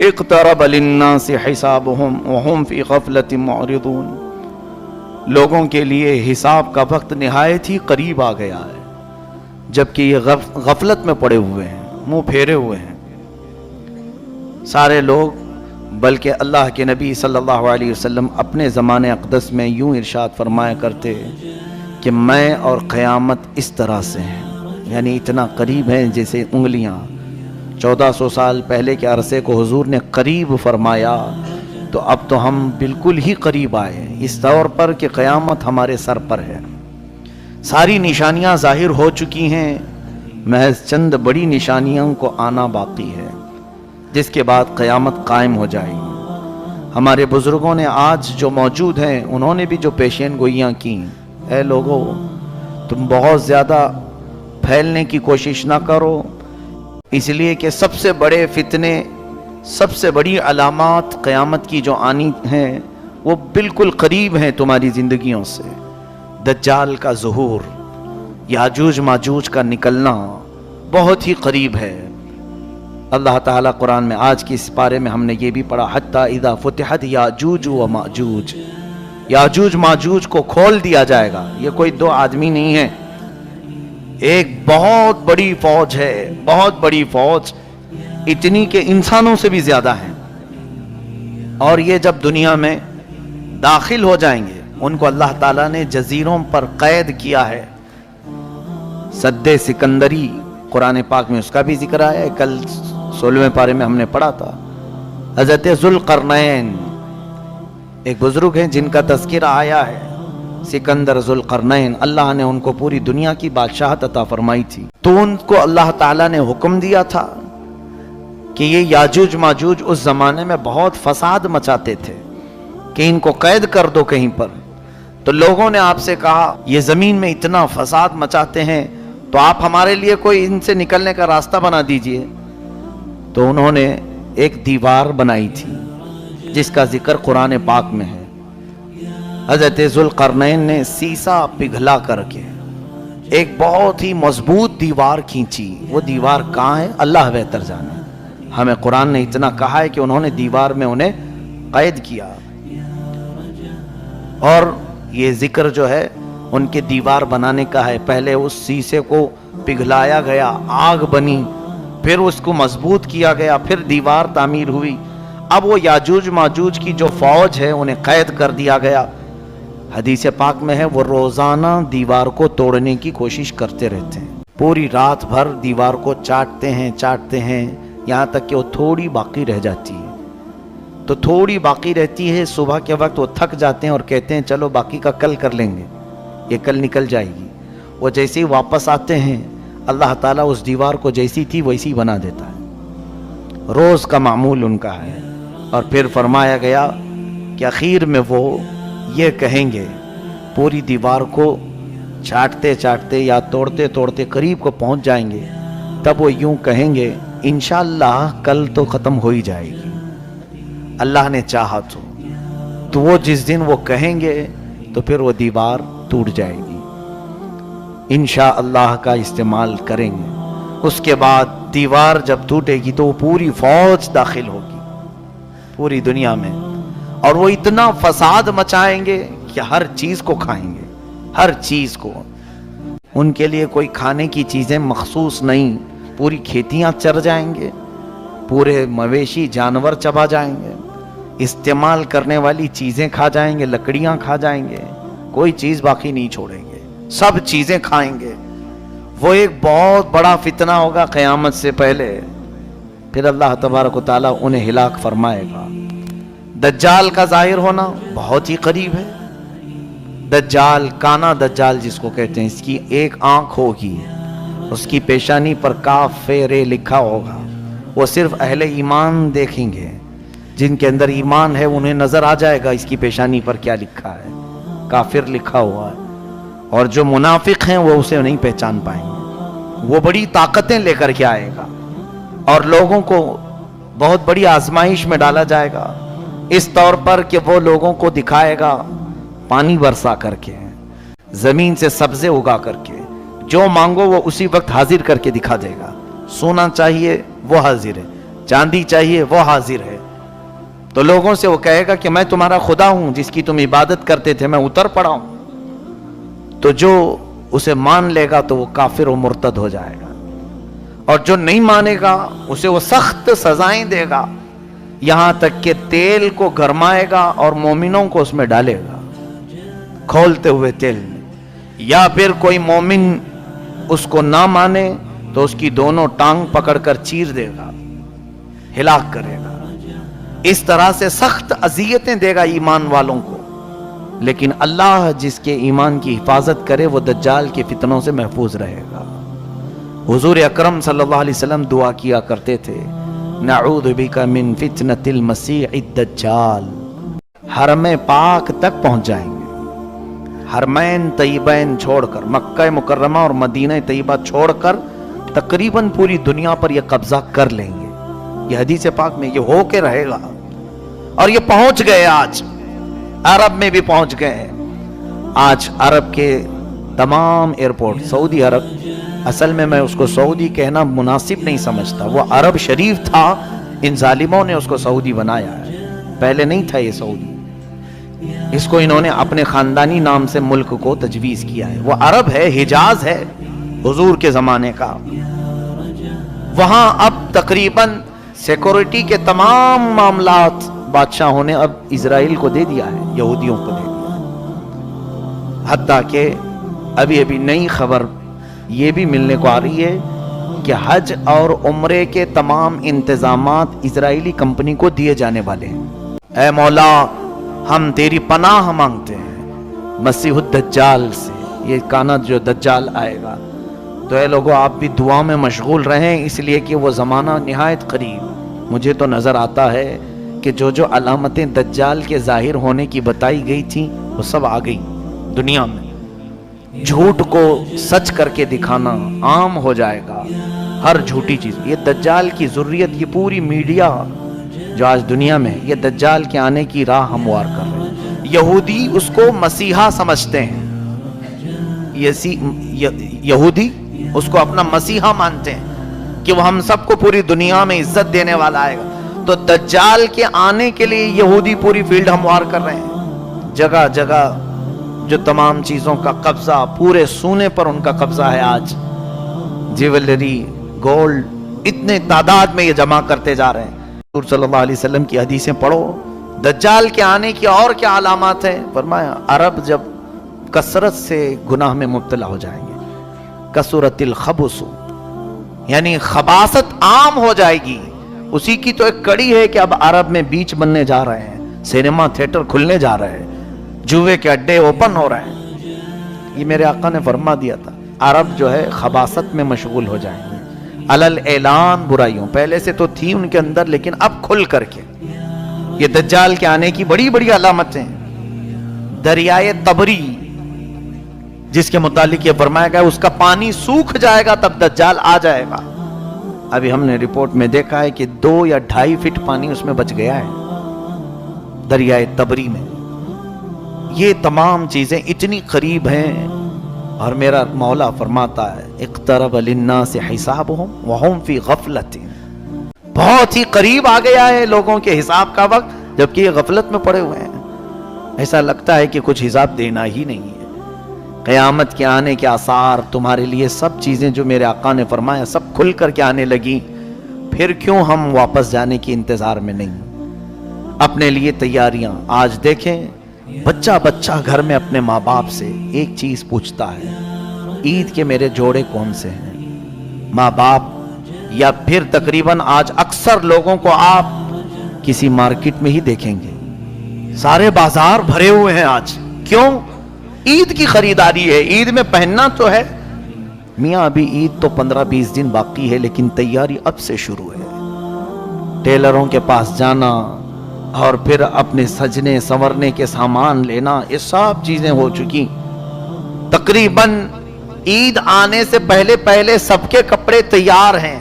اقترب للناس حسابهم وهم فی غفلۃ معرضون، لوگوں کے لیے حساب کا وقت نہایت ہی قریب آ گیا ہے، جبکہ یہ غفلت میں پڑے ہوئے ہیں، منہ پھیرے ہوئے ہیں سارے لوگ۔ بلکہ اللہ کے نبی صلی اللہ علیہ وسلم اپنے زمانے اقدس میں یوں ارشاد فرمایا کرتے کہ میں اور قیامت اس طرح سے ہیں، یعنی اتنا قریب ہیں جیسے انگلیاں۔ 1400 سال پہلے کے عرصے کو حضور نے قریب فرمایا، تو اب تو ہم بالکل ہی قریب آئے اس طور پر کہ قیامت ہمارے سر پر ہے۔ ساری نشانیاں ظاہر ہو چکی ہیں، محض چند بڑی نشانیوں کو آنا باقی ہے، جس کے بعد قیامت قائم ہو جائے گی۔ ہمارے بزرگوں نے آج جو موجود ہیں انہوں نے بھی جو پیشین گوئیاں کی، اے لوگو تم بہت زیادہ پھیلنے کی کوشش نہ کرو، اس لیے کہ سب سے بڑے فتنے، سب سے بڑی علامات قیامت کی جو آنی ہیں وہ بالکل قریب ہیں تمہاری زندگیوں سے۔ دجال کا ظہور، یاجوج ماجوج کا نکلنا بہت ہی قریب ہے۔ اللہ تعالیٰ قرآن میں آج کی اس پارے میں ہم نے یہ بھی پڑھا، حتیٰ اذا فتحت یاجوج و ماجوج، یاجوج ماجوج کو کھول دیا جائے گا۔ یہ کوئی دو آدمی نہیں ہے، ایک بہت بڑی فوج ہے، بہت بڑی فوج، اتنی کہ انسانوں سے بھی زیادہ ہیں۔ اور یہ جب دنیا میں داخل ہو جائیں گے، ان کو اللہ تعالیٰ نے جزیروں پر قید کیا ہے۔ سد سکندری قرآن پاک میں اس کا بھی ذکر آیا ہے، کل 16ویں پارے میں ہم نے پڑھا تھا۔ حضرت ذوالقرنین ایک بزرگ ہیں جن کا تذکرہ آیا ہے، سکندر ذوالقرنین، اللہ نے ان کو پوری دنیا کی بادشاہت عطا فرمائی تھی، تو ان کو اللہ تعالیٰ نے حکم دیا تھا کہ یہ یاجوج ماجوج اس زمانے میں بہت فساد مچاتے تھے کہ ان کو قید کر دو کہیں پر۔ تو لوگوں نے آپ سے کہا یہ زمین میں اتنا فساد مچاتے ہیں تو آپ ہمارے لیے کوئی ان سے نکلنے کا راستہ بنا دیجئے۔ تو انہوں نے ایک دیوار بنائی تھی جس کا ذکر قرآن پاک میں ہے۔ حضرت ذوالقرنین نے سیسا پگھلا کر کے ایک بہت ہی مضبوط دیوار کھینچی۔ وہ دیوار کہاں ہے اللہ بہتر جانے، ہمیں قرآن نے اتنا کہا ہے کہ انہوں نے دیوار میں انہیں قید کیا۔ اور یہ ذکر جو ہے ان کے دیوار بنانے کا ہے، پہلے اس سیسے کو پگھلایا گیا، آگ بنی، پھر اس کو مضبوط کیا گیا، پھر دیوار تعمیر ہوئی۔ اب وہ یاجوج ماجوج کی جو فوج ہے انہیں قید کر دیا گیا۔ حدیث پاک میں ہے وہ روزانہ دیوار کو توڑنے کی کوشش کرتے رہتے ہیں، پوری رات بھر دیوار کو چاٹتے ہیں یہاں تک کہ وہ تھوڑی باقی رہ جاتی ہے۔ تو تھوڑی باقی رہتی ہے، صبح کے وقت وہ تھک جاتے ہیں اور کہتے ہیں چلو باقی کا کل کر لیں گے، یہ کل نکل جائے گی۔ وہ جیسے ہی واپس آتے ہیں اللہ تعالیٰ اس دیوار کو جیسی تھی ویسی بنا دیتا ہے، روز کا معمول ان کا ہے۔ اور پھر فرمایا گیا کہ اخیر میں وہ یہ کہیں گے، پوری دیوار کو چاٹتے چاٹتے یا توڑتے توڑتے قریب کو پہنچ جائیں گے، تب وہ یوں کہیں گے انشاءاللہ کل تو ختم ہو ہی جائے گی، اللہ نے چاہا تو وہ جس دن وہ کہیں گے تو پھر وہ دیوار ٹوٹ جائے گی، انشاءاللہ کا استعمال کریں گے۔ اس کے بعد دیوار جب ٹوٹے گی تو وہ پوری فوج داخل ہوگی پوری دنیا میں، اور وہ اتنا فساد مچائیں گے کہ ہر چیز کو کھائیں گے، ہر چیز کو۔ ان کے لیے کوئی کھانے کی چیزیں مخصوص نہیں، پوری کھیتیاں چر جائیں گے، پورے مویشی جانور چبا جائیں گے، استعمال کرنے والی چیزیں کھا جائیں گے، لکڑیاں کھا جائیں گے، کوئی چیز باقی نہیں چھوڑیں گے، سب چیزیں کھائیں گے۔ وہ ایک بہت بڑا فتنہ ہوگا قیامت سے پہلے، پھر اللہ تبارک و تعالیٰ انہیں ہلاک فرمائے گا۔ دجال کا ظاہر ہونا بہت ہی قریب ہے۔ دجال، کانا دجال جس کو کہتے ہیں، اس کی ایک آنکھ ہوگی، اس کی پیشانی پر کاف رے لکھا ہوگا، وہ صرف اہل ایمان دیکھیں گے، جن کے اندر ایمان ہے انہیں نظر آ جائے گا اس کی پیشانی پر کیا لکھا ہے، کافر لکھا ہوا ہے، اور جو منافق ہیں وہ اسے نہیں پہچان پائیں گے۔ وہ بڑی طاقتیں لے کر کے آئے گا اور لوگوں کو بہت بڑی آزمائش میں ڈالا جائے گا، اس طور پر کہ وہ لوگوں کو دکھائے گا پانی برسا کر کے، زمین سے سبزے اگا کر کے، جو مانگو وہ اسی وقت حاضر کر کے دکھا دے گا۔ سونا چاہیے وہ حاضر ہے، چاندی چاہیے، وہ حاضر ہے۔ تو لوگوں سے وہ کہے گا کہ میں تمہارا خدا ہوں جس کی تم عبادت کرتے تھے، میں اتر پڑا ہوں۔ تو جو اسے مان لے گا تو وہ کافر و مرتد ہو جائے گا، اور جو نہیں مانے گا اسے وہ سخت سزائیں دے گا، یہاں تک کہ تیل کو گرمائے گا اور مومنوں کو اس میں ڈالے گا کھولتے ہوئے تیل میں، یا پھر کوئی مومن اس کو نہ مانے تو اس کی دونوں ٹانگ پکڑ کر چیر دے گا، ہلاک کرے گا۔ اس طرح سے سخت اذیتیں دے گا ایمان والوں کو، لیکن اللہ جس کے ایمان کی حفاظت کرے وہ دجال کے فتنوں سے محفوظ رہے گا۔ حضور اکرم صلی اللہ علیہ وسلم دعا کیا کرتے تھے، نعوذ بک من فتنۃ المسیح الدجال۔ حرم پاک تک پہنچ جائیں گے، حرمین طیبین چھوڑ کر، مکہ مکرمہ اور مدینہ طیبہ چھوڑ کر تقریباً پوری دنیا پر یہ قبضہ کر لیں گے۔ یہ حدیث پاک میں یہ ہو کے رہے گا، اور یہ پہنچ گئے، آج عرب میں بھی پہنچ گئے ہیں۔ آج عرب کے تمام ایئرپورٹ، سعودی عرب، اصل میں اس کو سعودی کہنا مناسب نہیں سمجھتا، وہ عرب شریف تھا، ان ظالموں نے اس کو سعودی بنایا ہے، پہلے نہیں تھا یہ سعودی، اس کو انہوں نے اپنے خاندانی نام سے ملک کو تجویز کیا ہے۔ وہ عرب ہے، حجاز ہے حضور کے زمانے کا۔ وہاں اب تقریباً سیکورٹی کے تمام معاملات بادشاہوں نے اب اسرائیل کو دے دیا ہے، یہودیوں کو دے دیا ہے۔ حتیٰ کہ ابھی نئی خبر یہ بھی ملنے کو آ رہی ہے کہ حج اور عمرے کے تمام انتظامات اسرائیلی کمپنی کو دیے جانے والے ہیں۔ اے مولا، ہم تیری پناہ مانگتے ہیں مسیح الدجال سے، یہ کانا جو دجال آئے گا۔ تو اے لوگوں، آپ بھی دعا میں مشغول رہیں، اس لیے کہ وہ زمانہ نہایت قریب۔ مجھے تو نظر آتا ہے کہ جو علامتیں دجال کے ظاہر ہونے کی بتائی گئی تھیں وہ سب آ گئی دنیا میں۔ جھوٹ کو سچ کر کے دکھانا عام ہو جائے گا، ہر جھوٹی چیز۔ یہ دجال کی ذریت، یہ پوری میڈیا جو آج دنیا میں، یہ دجال کے آنے کی راہ ہموار کر رہے ہیں۔ یہودی اس کو مسیحا سمجھتے ہیں، یہودی اس کو اپنا مسیحا مانتے ہیں کہ وہ ہم سب کو پوری دنیا میں عزت دینے والا آئے گا۔ تو دجال کے آنے کے لیے یہودی پوری فیلڈ ہموار کر رہے ہیں، جگہ جگہ جو تمام چیزوں کا قبضہ، پورے سونے پر ان کا قبضہ ہے آج، جیولری، گولڈ، اتنے تعداد میں یہ جمع کرتے جا رہے ہیں۔ حضور صلی اللہ علیہ وسلم کی حدیثیں پڑھو، دجال کے آنے کی اور کیا علامات ہیں؟ فرمایا عرب جب کثرت سے گناہ میں مبتلا ہو جائیں گے، کثرت الخبث، یعنی خباثت عام ہو جائے گی۔ اسی کی تو ایک کڑی ہے کہ اب عرب میں بیچ بننے جا رہے ہیں، سینما تھیٹر کھلنے جا رہے ہیں، جوے کے اڈے اوپن ہو رہے ہیں۔ یہ میرے آقا نے فرما دیا تھا، عرب جو ہے خباثت میں مشغول ہو جائیں گے، علل اعلان برائیوں، پہلے سے تو تھی ان کے اندر لیکن اب کھل کر کے۔ یہ دجال کے آنے کی بڑی بڑی علامتیں۔ دریائے تبری جس کے متعلق یہ فرمایا گیا اس کا پانی سوکھ جائے گا تب دجال آ جائے گا۔ ابھی ہم نے رپورٹ میں دیکھا ہے کہ 2 یا 2.5 فٹ پانی اس میں بچ گیا ہے دریائے تبری میں۔ یہ تمام چیزیں اتنی قریب ہیں، اور میرا مولا فرماتا ہے اقترب للناس حسابهم وهم فی غفلت، بہت ہی قریب آ گیا ہے لوگوں کے حساب کا وقت، جبکہ یہ غفلت میں پڑے ہوئے ہیں۔ ایسا لگتا ہے کہ کچھ حساب دینا ہی نہیں ہے۔ قیامت کے آنے کے آثار تمہارے لیے سب چیزیں جو میرے آقا نے فرمایا سب کھل کر کے آنے لگی، پھر کیوں ہم واپس جانے کی انتظار میں نہیں؟ اپنے لیے تیاریاں آج دیکھیں، بچہ بچہ گھر میں اپنے ماں باپ سے ایک چیز پوچھتا ہے، عید کے میرے جوڑے کون سے ہیں؟ ماں باپ، یا پھر تقریباً آج اکثر لوگوں کو آپ کسی مارکیٹ میں ہی دیکھیں گے، سارے بازار بھرے ہوئے ہیں آج۔ کیوں؟ عید کی خریداری ہے، عید میں پہننا تو ہے۔ میاں ابھی عید تو 15-20 دن باقی ہے، لیکن تیاری اب سے شروع ہے۔ ٹیلروں کے پاس جانا اور پھر اپنے سجنے سنورنے کے سامان لینا، یہ سب چیزیں ہو چکی۔ تقریباً عید آنے سے پہلے سب کے کپڑے تیار ہیں۔